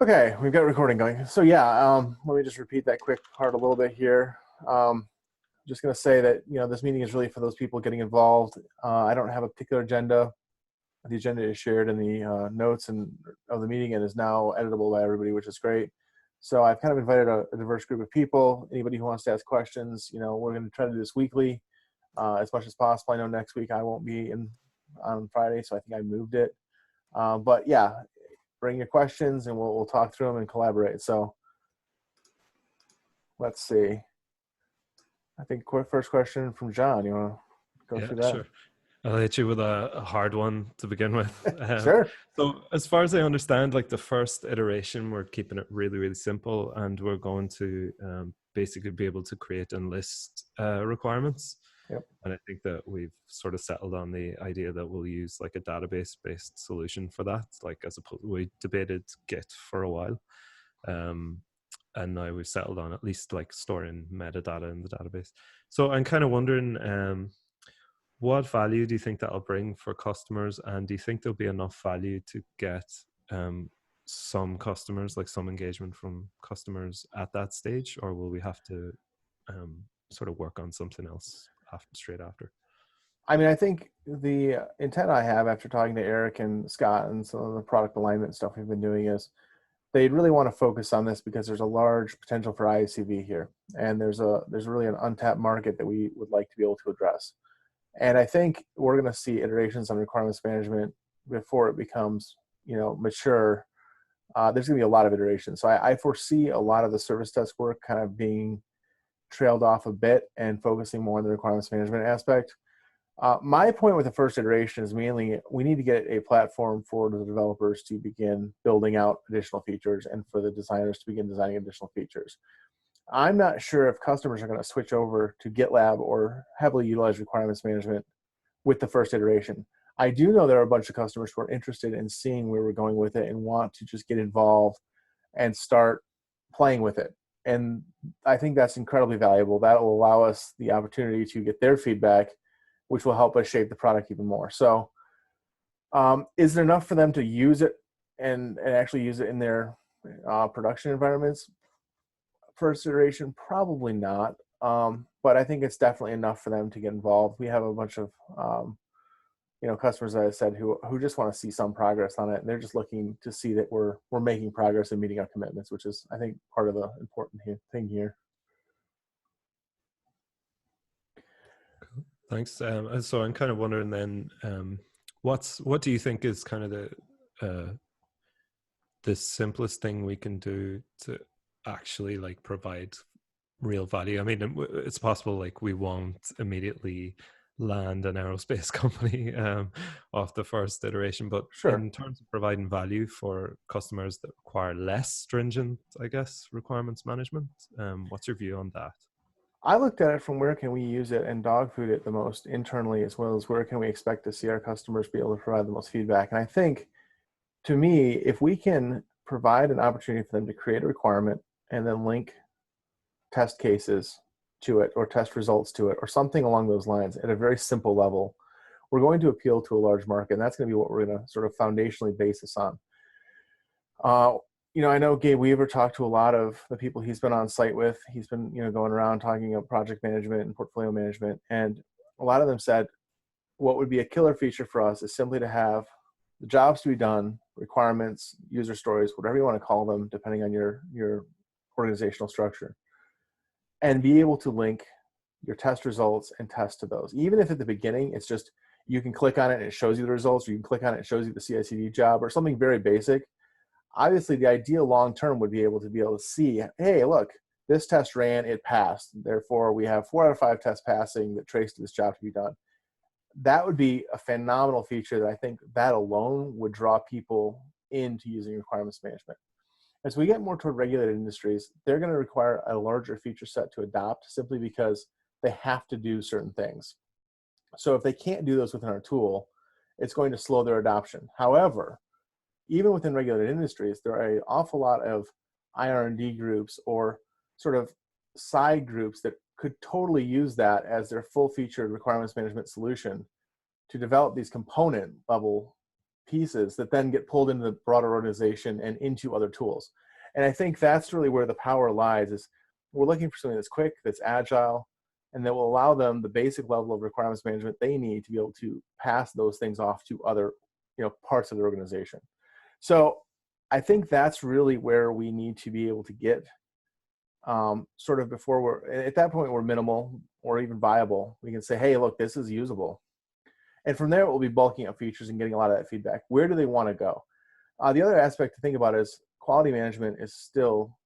Okay, we've got recording going. So yeah, let me just repeat that quick part a little bit here. Just going to say that this meeting is really for those people getting involved. I don't have a particular agenda. The agenda is shared in the notes and of the meeting and is now editable by everybody, which is great. So I've kind of invited a diverse group of people. Anybody who wants to ask questions, we're going to try to do this weekly as much as possible. I know next week I won't be in on Friday, so I think I moved it. But yeah, bring your questions and we'll talk through them and collaborate. So let's see. I think first question from John. You want to go Yeah, through that? sure. I'll hit you with a hard one to begin with. Sure. So, as far as I understand, like the first iteration, we're keeping it really, really simple, and we're going to basically be able to create and list requirements. Yep. And I think that we've sort of settled on the idea that we'll use like a database-based solution for that. Like as opposed, we debated Git for a while, um, and now we've settled on at least like storing metadata in the database. So I'm kind of wondering. What value do you think that'll bring for customers? And do you think there'll be enough value to get some customers, like some engagement from customers at that stage? Or will we have to sort of work on something else straight after? I mean, I think the intent I have after talking to Eric and Scott and some of the product alignment stuff we've been doing is they really want to focus on this because there's a large potential for ICV here, and there's really an untapped market that we would like to be able to address. And I think we're going to see iterations on requirements management before it becomes, mature. There's going to be a lot of iterations. So I foresee a lot of the service desk work kind of being trailed off a bit and focusing more on the requirements management aspect. My point with the first iteration is mainly we need to get a platform for the developers to begin building out additional features and for the designers to begin designing additional features. I'm not sure if customers are going to switch over to GitLab or heavily utilize requirements management with the first iteration. I do know there are a bunch of customers who are interested in seeing where we're going with it and want to just get involved and start playing with it. And I think that's incredibly valuable. That will allow us the opportunity to get their feedback, which will help us shape the product even more. So is it enough for them to use it and actually use it in their production environments? First iteration, probably not. But I think it's definitely enough for them to get involved. We have a bunch of customers, as I said, who just want to see some progress on it, and they're just looking to see that we're making progress and meeting our commitments, which is, I think, part of the important thing here. Thanks. So I'm kind of wondering then, what do you think is kind of the simplest thing we can do to actually like provide real value? I mean, it's possible like we won't immediately land an aerospace company off the first iteration, but Sure. in terms of providing value for customers that require less stringent, I guess, requirements management, what's your view on that? I looked at it from where can we use it and dog food it the most internally, as well as where can we expect to see our customers be able to provide the most feedback. And I think, to me, if we can provide an opportunity for them to create a requirement and then link test cases to it or test results to it or something along those lines at a very simple level, we're going to appeal to a large market. And that's going to be what we're going to sort of foundationally base this on. I know Gabe Weaver talked to a lot of the people he's been on site with. He's been, going around talking about project management and portfolio management. And a lot of them said, what would be a killer feature for us is simply to have the jobs to be done, requirements, user stories, whatever you want to call them, depending on your organizational structure, and be able to link your test results and test to those. Even if at the beginning, it's just, you can click on it and it shows you the results, or you can click on it and it shows you the CI/CD job or something very basic. Obviously, the ideal long-term would be able to see, hey, look, this test ran, it passed. Therefore, we have 4 out of 5 tests passing that trace to this job to be done. That would be a phenomenal feature that I think that alone would draw people into using requirements management. As we get more toward regulated industries, they're going to require a larger feature set to adopt simply because they have to do certain things. So if they can't do those within our tool, it's going to slow their adoption. However, even within regulated industries, there are an awful lot of IR&D groups or sort of side groups that could totally use that as their full-featured requirements management solution to develop these component level pieces that then get pulled into the broader organization and into other tools. And I think that's really where the power lies, is we're looking for something that's quick, that's agile, and that will allow them the basic level of requirements management they need to be able to pass those things off to other, parts of the organization. So I think that's really where we need to be able to get, sort of before we're at that point, we're minimal or even viable. We can say, hey, look, this is usable. And from there, we'll be bulking up features and getting a lot of that feedback. Where do they want to go? The other aspect to think about is quality management is still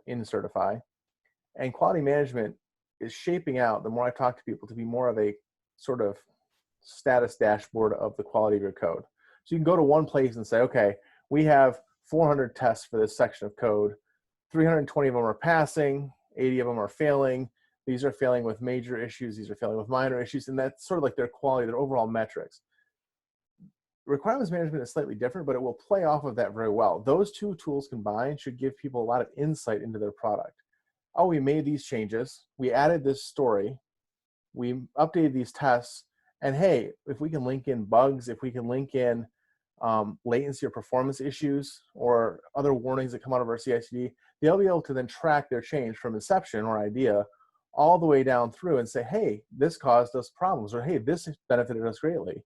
in Certify. And quality management is shaping out, the more I talk to people, to be more of a sort of status dashboard of the quality of your code. So you can go to one place and say, okay, we have 400 tests for this section of code. 320 of them are passing, 80 of them are failing. These are failing with major issues. These are failing with minor issues. And that's sort of like their quality, their overall metrics. Requirements management is slightly different, but it will play off of that very well. Those two tools combined should give people a lot of insight into their product. Oh, we made these changes. We added this story. We updated these tests. And hey, if we can link in bugs, if we can link in latency or performance issues or other warnings that come out of our CI/CD, they'll be able to then track their change from inception or idea all the way down through and say, hey, this caused us problems, or hey, this benefited us greatly.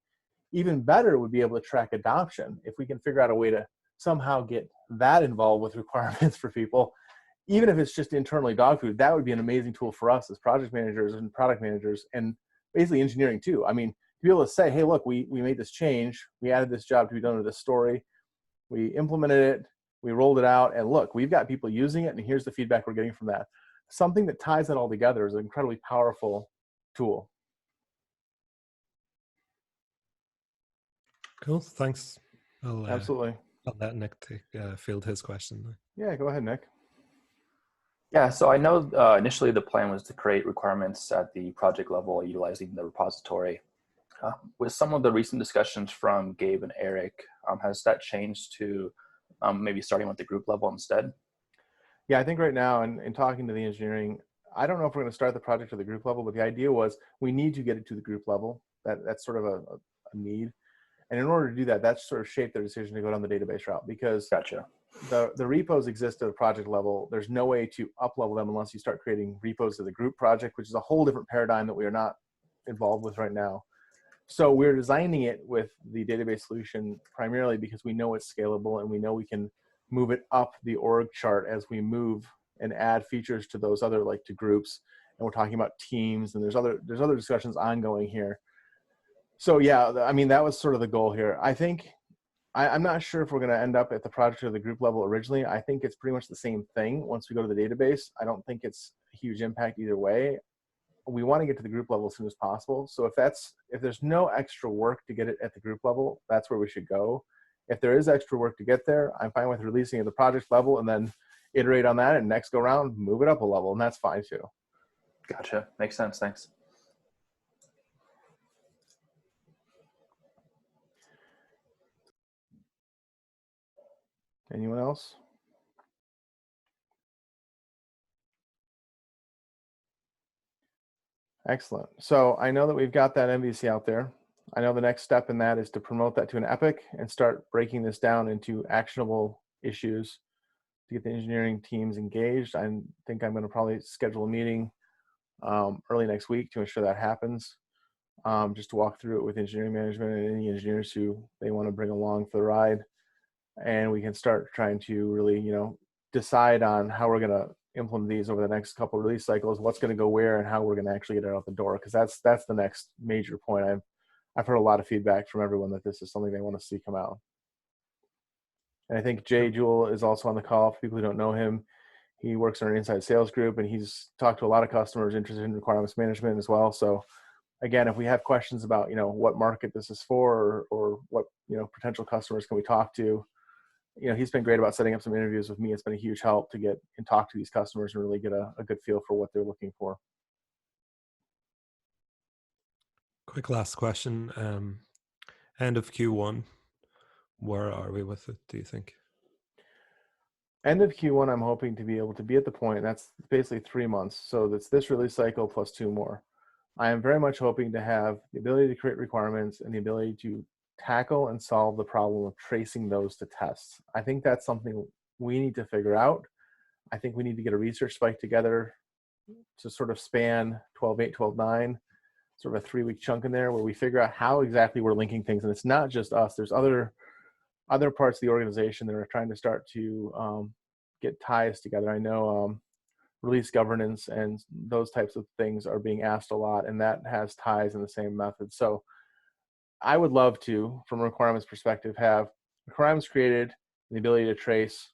Even better would be able to track adoption. If we can figure out a way to somehow get that involved with requirements for people, even if it's just internally dog food, that would be an amazing tool for us as project managers and product managers, and basically engineering too. I mean, to be able to say, hey, look, we made this change. We added this job to be done with this story. We implemented it. We rolled it out. And look, we've got people using it. And here's the feedback we're getting from that. Something that ties that all together is an incredibly powerful tool. Cool. Thanks. Absolutely. I'll let Nick field his question. Yeah, go ahead, Nick. Yeah, so I know initially the plan was to create requirements at the project level utilizing the repository. With some of the recent discussions from Gabe and Eric, has that changed to maybe starting with the group level instead? Yeah, I think right now, in talking to the engineering, I don't know if we're going to start the project at the group level, but the idea was we need to get it to the group level. That's sort of a need. And in order to do that, that's sort of shaped their decision to go down the database route, because Gotcha. The repos exist at a project level. There's no way to up-level them unless you start creating repos to the group project, which is a whole different paradigm that we are not involved with right now. So we're designing it with the database solution primarily because we know it's scalable and we know we can move it up the org chart as we move and add features to those other, like to groups. And we're talking about teams, and there's other discussions ongoing here. So yeah, I mean, that was sort of the goal here. I think, I'm not sure if we're going to end up at the project or the group level originally. I think it's pretty much the same thing once we go to the database. I don't think it's a huge impact either way. We want to get to the group level as soon as possible. So if there's no extra work to get it at the group level, that's where we should go. If there is extra work to get there, I'm fine with releasing at the project level and then iterate on that, and next go around, move it up a level, and that's fine too. Gotcha. Makes sense. Thanks. Anyone else? Excellent. So I know that we've got that MVC out there. I know the next step in that is to promote that to an epic and start breaking this down into actionable issues to get the engineering teams engaged. I think I'm going to probably schedule a meeting early next week to ensure that happens, just to walk through it with engineering management and any engineers who they want to bring along for the ride. And we can start trying to really, decide on how we're going to implement these over the next couple of release cycles, what's going to go where, and how we're going to actually get it out the door. Because that's the next major point. I've heard a lot of feedback from everyone that this is something they want to see come out. And I think Jay Jewell is also on the call. For people who don't know him, he works in our inside sales group, and he's talked to a lot of customers interested in requirements management as well. So again, if we have questions about, what market this is for, or what, potential customers can we talk to, he's been great about setting up some interviews with me. It's been a huge help to get and talk to these customers and really get a good feel for what they're looking for. Quick last question. End of Q1, where are we with it, do you think? End of Q1, I'm hoping to be able to be at the point, that's basically 3 months. So that's this release cycle plus 2 more. I am very much hoping to have the ability to create requirements and the ability to tackle and solve the problem of tracing those to tests. I think that's something we need to figure out. I think we need to get a research spike together to sort of span 12.8, 12.9, sort of a 3-week chunk in there where we figure out how exactly we're linking things. And it's not just us. There's other parts of the organization that are trying to start to get ties together. I know release governance and those types of things are being asked a lot, and that has ties in the same method. So I would love to, from a requirements perspective, have requirements created and the ability to trace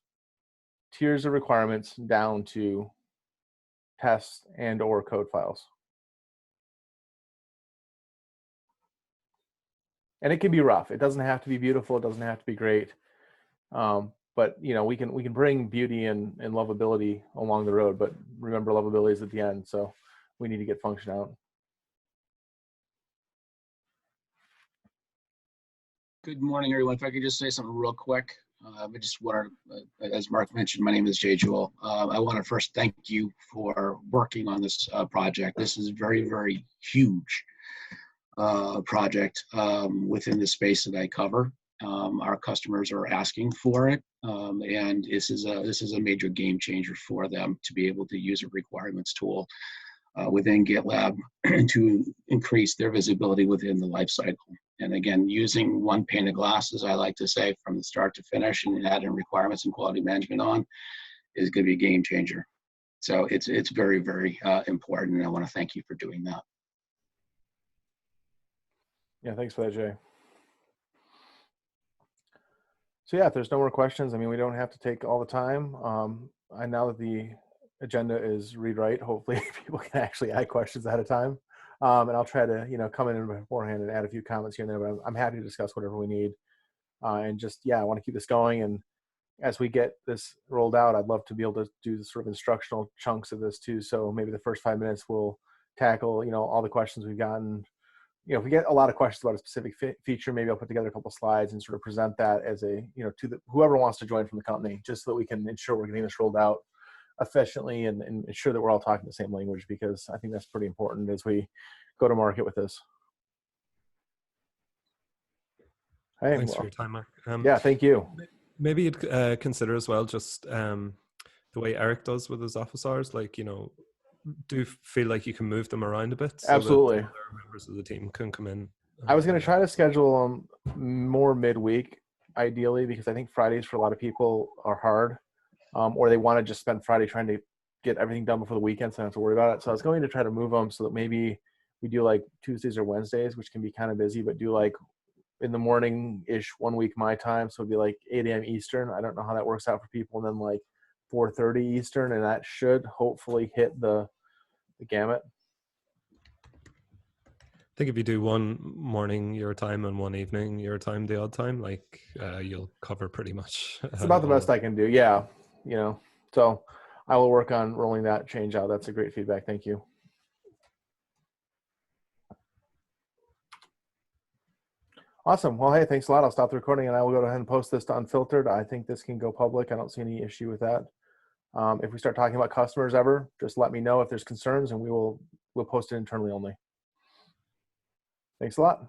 tiers of requirements down to tests and or code files. And it can be rough. It doesn't have to be beautiful. It doesn't have to be great. But you know, we can bring beauty and lovability along the road, but remember, lovability is at the end. So we need to get function out. Good morning, everyone. If I could just say something real quick. I just want to, as Mark mentioned, my name is Jay Jewell. I want to first thank you for working on this project. This is a very, very huge project within the space that I cover. Our customers are asking for it, and this is a major game changer for them to be able to use a requirements tool within GitLab to increase their visibility within the lifecycle. And again, using one pane of glass, as I like to say, from the start to finish, and adding requirements and quality management on, is going to be a game changer. So it's very, very important, and I want to thank you for doing that. Yeah, thanks for that, Jay. So yeah, if there's no more questions, I mean, we don't have to take all the time. I now that the agenda is read-write, hopefully people can actually add questions ahead of time. And I'll try to, you know, come in beforehand and add a few comments here and there, but I'm happy to discuss whatever we need. And just, yeah, I want to keep this going. And as we get this rolled out, I'd love to be able to do the sort of instructional chunks of this too. So maybe the first 5 minutes we'll tackle, you know, all the questions we've gotten. You know, if we get a lot of questions about a specific feature, maybe I'll put together a couple of slides and sort of present that as a, you know, to whoever wants to join from the company, just so that we can ensure we're getting this rolled out efficiently and ensure that we're all talking the same language, because I think that's pretty important as we go to market with this. Hey, Thanks for your time, Mark. Yeah, thank you. Maybe you'd consider as well just the way Eric does with his office hours, like, you know, do feel like you can move them around a bit so Absolutely. that other members of the team can come in. I was going to try to schedule more midweek, ideally, because I think Fridays for a lot of people are hard, or they want to just spend Friday trying to get everything done before the weekend so I don't have to worry about it. So I was going to try to move them so that maybe we do like Tuesdays or Wednesdays, which can be kind of busy, but do like in the morning-ish 1 week my time. So it'd be like 8 a.m. Eastern. I don't know how that works out for people. And then like 4:30 Eastern, and that should hopefully hit the gamut. I think if you do one morning your time and one evening your time the odd time, like you'll cover pretty much. It's about the best I can do. Yeah. You know, so I will work on rolling that change out. That's a great feedback. Thank you. Awesome. Well, hey, thanks a lot. I'll stop the recording and I will go ahead and post this to Unfiltered. I think this can go public. I don't see any issue with that. If we start talking about customers ever, just let me know if there's concerns and we'll post it internally only. Thanks a lot.